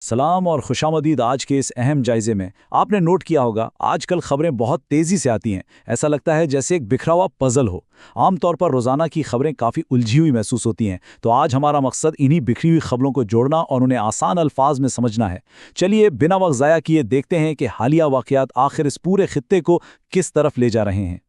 सलाम और खुशामदीद आज के इस अहम जायजे में। आपने नोट किया होगा आजकल खबरें बहुत तेज़ी से आती हैं। ऐसा लगता है जैसे एक बिखरा हुआ पजल हो। आमतौर पर रोज़ाना की खबरें काफ़ी उलझी हुई महसूस होती हैं, तो आज हमारा मकसद इन्हीं बिखरी हुई खबरों को जोड़ना और उन्हें आसान अल्फाज में समझना है। चलिए बिना वक्त ज़ाया किए देखते हैं कि हालिया वाक़यात आखिर इस पूरे खित्ते को किस तरफ ले जा रहे हैं।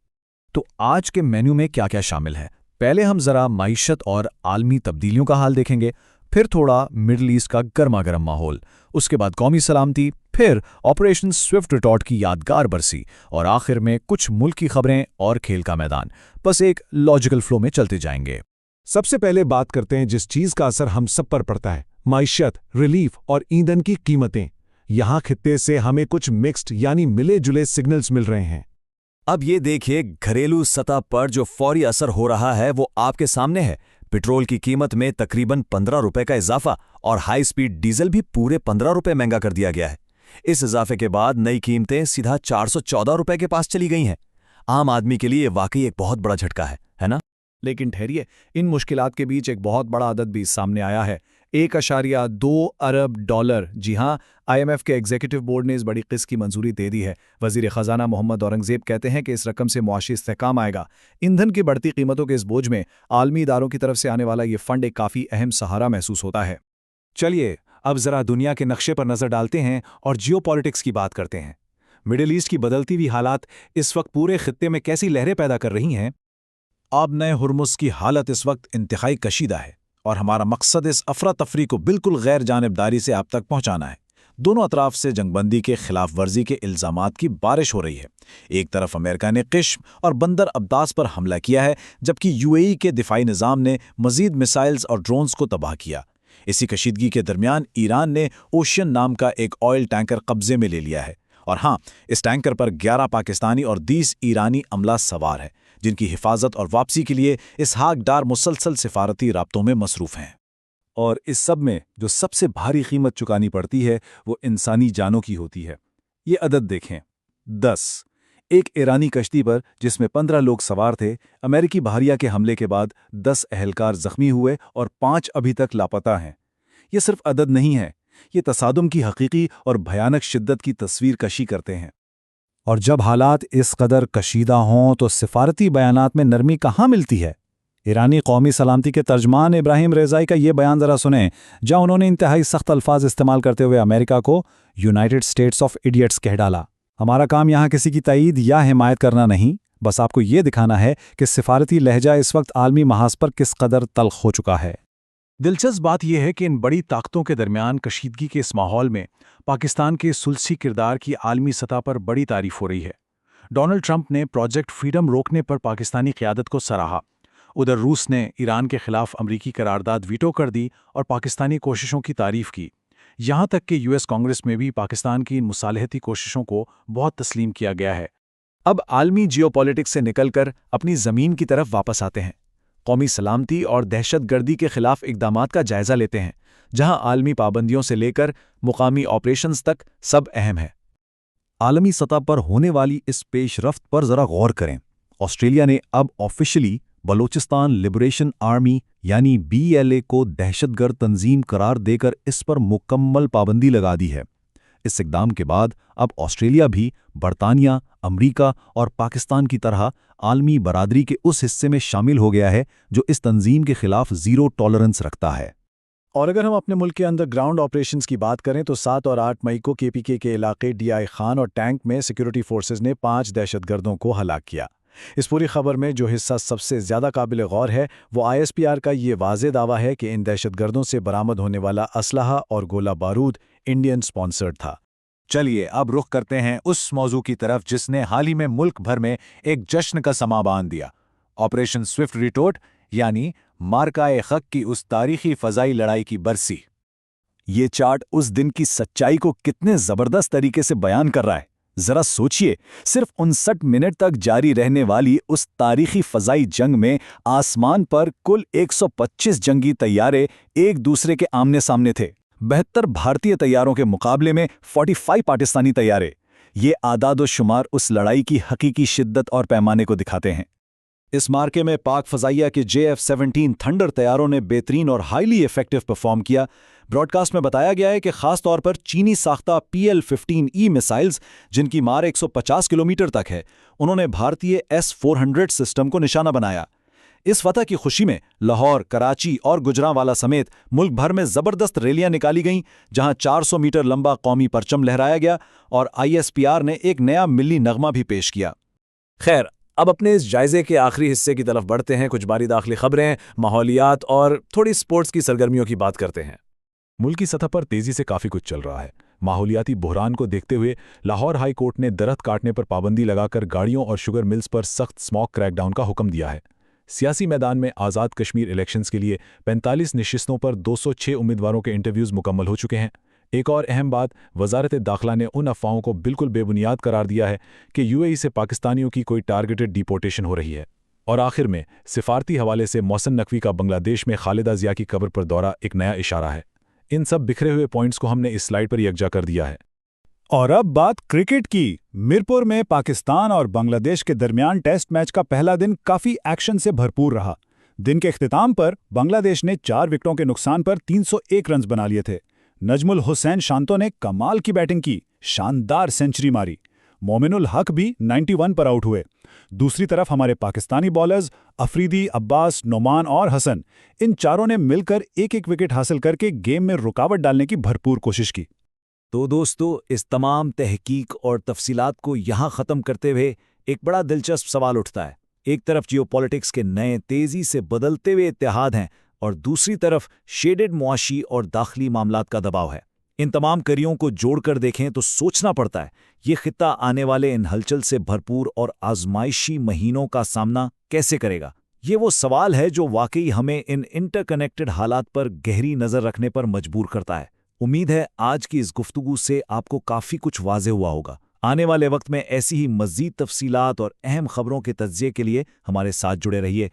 तो आज के मेन्यू में क्या क्या शामिल है? पहले हम जरा माइशत और आलमी तब्दीलियों का हाल देखेंगे, फिर थोड़ा मिडल ईस्ट का गर्मा गर्म माहौल, उसके बाद कौमी सलामती, फिर ऑपरेशन स्विफ्ट रिटॉर्ट की यादगार बरसी और आखिर में कुछ मुल्क की खबरें और खेल का मैदान। बस एक लॉजिकल फ्लो में चलते जाएंगे। सबसे पहले बात करते हैं जिस चीज का असर हम सब पर पड़ता है, माइशत, रिलीफ और ईंधन की कीमतें। यहाँ खित्ते से हमें कुछ मिक्स्ड यानी मिले जुले सिग्नल्स मिल रहे हैं। अब ये देखिए, घरेलू सतह पर जो फौरी असर हो रहा है वो आपके सामने है। पेट्रोल की कीमत में तकरीबन 15 रुपए का इजाफा और हाई स्पीड डीजल भी पूरे 15 रुपए महंगा कर दिया गया है। इस इजाफे के बाद नई कीमतें सीधा 414 रुपए के पास चली गई हैं। आम आदमी के लिए वाकई एक बहुत बड़ा झटका है ना? लेकिन ठहरिए, इन मुश्किलात के बीच एक बहुत बड़ा अदद भी सामने आया है, 1.2 अरब डॉलर। जी हां, IMF के एग्जीक्यूटिव बोर्ड ने इस बड़ी किस्त की मंजूरी दे दी है। वजीर खजाना मोहम्मद औरंगजेब कहते हैं कि इस रकम से मुआशी इस्तेहकाम आएगा। ईंधन की बढ़ती कीमतों के इस बोझ में आलमी इदारों की तरफ से आने वाला ये फंड एक काफ़ी अहम सहारा महसूस होता है। चलिए अब जरा दुनिया के नक्शे पर नजर डालते हैं और जियोपॉलिटिक्स की बात करते हैं। मिडिल ईस्ट की बदलती हुई हालात इस वक्त पूरे खित्ते में कैसी लहरें पैदा कर रही हैं। अब नए हुर्मुज़ की हालत इस वक्त इंतहाई कशीदा है और हमारा मकसद इस अफरा तफरी को बिल्कुल गैर जानिबदारी से आप तक पहुंचाना है। दोनों अतराफ से जंगबंदी के खिलाफ वर्जी के इल्ज़ामात की बारिश हो रही है। एक तरफ अमेरिका ने किश्म और बंदर अब्बास पर हमला किया है, जबकि UAE के दिफाई निज़ाम ने मज़ीद मिसाइल्स और ड्रोन्स को तबाह किया। इसी कशीदगी के दरमियान ईरान ने ओशियन नाम का एक ऑयल टैंकर कब्जे में ले लिया है। और हाँ, इस टैंकर पर 11 पाकिस्तानी और 20 ईरानी अमला सवार है, जिनकी हिफाजत और वापसी के लिए इसहाक डार मुसलसल सिफारती राब्तों में मसरूफ़ हैं। और इस सब में जो सबसे भारी कीमत चुकानी पड़ती है वो इंसानी जानों की होती है। ये अदद देखें, 10। एक ईरानी कश्ती पर जिसमें 15 लोग सवार थे, अमेरिकी बहरिया के हमले के बाद 10 अहलकार जख्मी हुए और 5 अभी तक लापता हैं। ये सिर्फ अदद नहीं है, ये तसादुम की हकीकी और भयानक शिद्दत की तस्वीर कशी करते हैं। और जब हालात इस कदर कशीदा हों तो सिफारती बयानात में नरमी कहाँ मिलती है? ईरानी कौमी सलामती के तर्जमान इब्राहिम रेज़ाई का ये बयान ज़रा सुनें, जहाँ उन्होंने इंतहाई सख्त अल्फाज इस्तेमाल करते हुए अमेरिका को यूनाइटेड स्टेट्स ऑफ इडियट्स कह डाला। हमारा काम यहाँ किसी की तईद या हिमायत करना नहीं, बस आपको ये दिखाना है कि सिफारती लहजा इस वक्त आलमी महाज पर किस कदर तल्ख हो चुका है। दिलचस्प बात यह है कि इन बड़ी ताकतों के दरमियान कशीदगी के इस माहौल में पाकिस्तान के सुलसी किरदार की आलमी सतह पर बड़ी तारीफ हो रही है। डोनाल्ड ट्रंप ने प्रोजेक्ट फ्रीडम रोकने पर पाकिस्तानी क़यादत को सराहा। उधर रूस ने ईरान के खिलाफ अमरीकी करारदाद वीटो कर दी और पाकिस्तानी कोशिशों की तारीफ की। यहाँ तक कि US कांग्रेस में भी पाकिस्तान की इन मुसालहती कोशिशों को बहुत तस्लीम किया गया है। अब आलमी जियोपॉलिटिक्स से निकलकर अपनी ज़मीन की तरफ वापस आते हैं। कौमी सलामती और दहशतगर्दी के खिलाफ इक़दामात का जायज़ा लेते हैं, जहां आलमी पाबंदियों से लेकर मुकामी ऑपरेशंस तक सब अहम है। आलमी सतह पर होने वाली इस पेशरफ्त पर जरा गौर करें। ऑस्ट्रेलिया ने अब ऑफिशियली बलोचिस्तान लिबरेशन आर्मी यानी BLA को दहशतगर्द तंजीम करार देकर इस पर मुकम्मल पाबंदी लगा दी है। इस इक़दाम के बाद अब ऑस्ट्रेलिया भी बरतानिया, अमरीका और पाकिस्तान की तरह आलमी बरादरी के उस हिस्से में शामिल हो गया है जो इस तंजीम के खिलाफ ज़ीरो टॉलरेंस रखता है। और अगर हम अपने मुल्क के अंदर ग्राउंड ऑपरेशंस की बात करें तो 7 और 8 मई को KPK के इलाके DI खान और टैंक में सिक्योरिटी फोर्सेज ने 5 दहशतगर्दों को हलाक किया। इस पूरी खबर में जो हिस्सा सबसे ज़्यादा काबिल गौर है वो ISPR का ये वाज़े दावा है कि इन दहशतगर्दों से बरामद होने वाला असलहा और गोला बारूद इंडियन स्पॉन्सर्ड था। चलिए अब रुख करते हैं उस मौजू की तरफ जिसने हाल ही में मुल्क भर में एक जश्न का समा बांध दिया, ऑपरेशन स्विफ्ट रिटोर्ट यानी मार्का-ए-खक की उस तारीखी फ़ज़ाई लड़ाई की बरसी। ये चार्ट उस दिन की सच्चाई को कितने ज़बरदस्त तरीके से बयान कर रहा है। ज़रा सोचिए, सिर्फ 59 मिनट तक जारी रहने वाली उस तारीखी फ़ज़ाई जंग में आसमान पर कुल 125 जंगी तैयारे एक दूसरे के आमने सामने थे। 72 भारतीय तैयारों के मुकाबले में 45 पाकिस्तानी तैयारे। ये आदाद व शुमार उस लड़ाई की हकीकी शिद्दत और पैमाने को दिखाते हैं। इस मार्के में पाक फजाइया के JF-17 थंडर तैयारों ने बेहतरीन और हाईली इफेक्टिव परफॉर्म किया। ब्रॉडकास्ट में बताया गया है कि खास तौर पर चीनी साख्ता PL-15E मिसाइल्स, जिनकी मार 150 किलोमीटर तक है, उन्होंने भारतीय S-400 सिस्टम को निशाना बनाया। इस फतह की खुशी में लाहौर, कराची और गुजरांवाला समेत मुल्क भर में जबरदस्त रैलियां निकाली गईं, जहां 400 मीटर लंबा कौमी परचम लहराया गया और ISPR ने एक नया मिली नगमा भी पेश किया। खैर, अब अपने इस जायजे के आखिरी हिस्से की तरफ बढ़ते हैं। कुछ बारी दाखिली खबरें, माहौलियात और थोड़ी स्पोर्ट्स की सरगर्मियों की बात करते हैं। मुल्क की सतह पर तेजी से काफ़ी कुछ चल रहा है। माहौलियाती बहरान को देखते हुए लाहौर हाई कोर्ट ने दरख्त काटने पर पाबंदी लगाकर गाड़ियों और शुगर मिल्स पर सख्त स्मॉक क्रैकडाउन का हुक्म दिया है। सियासी मैदान में आज़ाद कश्मीर इलेक्शंस के लिए 45 नशिस्तों पर 206 उम्मीदवारों के इंटरव्यूज़ मुकम्मल हो चुके हैं। एक और अहम बात, वजारत दाखिला ने उन अफवाहों को बिल्कुल बेबुनियाद करार दिया है कि UAE से पाकिस्तानियों की कोई टारगेटेड डिपोर्टेशन हो रही है। और आखिर में सिफारती हवाले से मोहसिन नकवी का बांग्लादेश में खालिदा जिया की कब्र पर दौरा एक नया इशारा है। इन सब बिखरे हुए पॉइंट्स को हमने इस स्लाइड पर यकजा कर दिया है। और अब बात क्रिकेट की। मीरपुर में पाकिस्तान और बांग्लादेश के दरमियान टेस्ट मैच का पहला दिन काफी एक्शन से भरपूर रहा। दिन के इख्तिताम पर बांग्लादेश ने 4 विकेटों के नुकसान पर 301 रन बना लिए थे। नजमुल हुसैन शांतो ने कमाल की बैटिंग की, शानदार सेंचुरी मारी। मोमिनुल हक भी 91 पर आउट हुए। दूसरी तरफ हमारे पाकिस्तानी बॉलर्स अफरीदी, अब्बास, नोमान और हसन, इन चारों ने मिलकर एक एक विकेट हासिल करके गेम में रुकावट डालने की भरपूर कोशिश की। तो दोस्तों, इस तमाम तहकीक और तफसीलात को यहाँ ख़त्म करते हुए एक बड़ा दिलचस्प सवाल उठता है। एक तरफ जियोपॉलिटिक्स के नए तेज़ी से बदलते हुए इत्तेहाद हैं और दूसरी तरफ शेडेड मुआशी और दाखिली मामलात का दबाव है। इन तमाम करियों को जोड़कर देखें तो सोचना पड़ता है, ये खित्ता आने वाले इन हलचल से भरपूर और आजमाइशी महीनों का सामना कैसे करेगा। ये वो सवाल है जो वाकई हमें इन इंटरकनेक्टेड हालात पर गहरी नज़र रखने पर मजबूर करता है। उम्मीद है आज की इस गुफ्तगू से आपको काफ़ी कुछ वाज़ेह हुआ होगा। आने वाले वक्त में ऐसी ही मज़ीद तफसीलात और अहम खबरों के तज्ज़िये के लिए हमारे साथ जुड़े रहिए।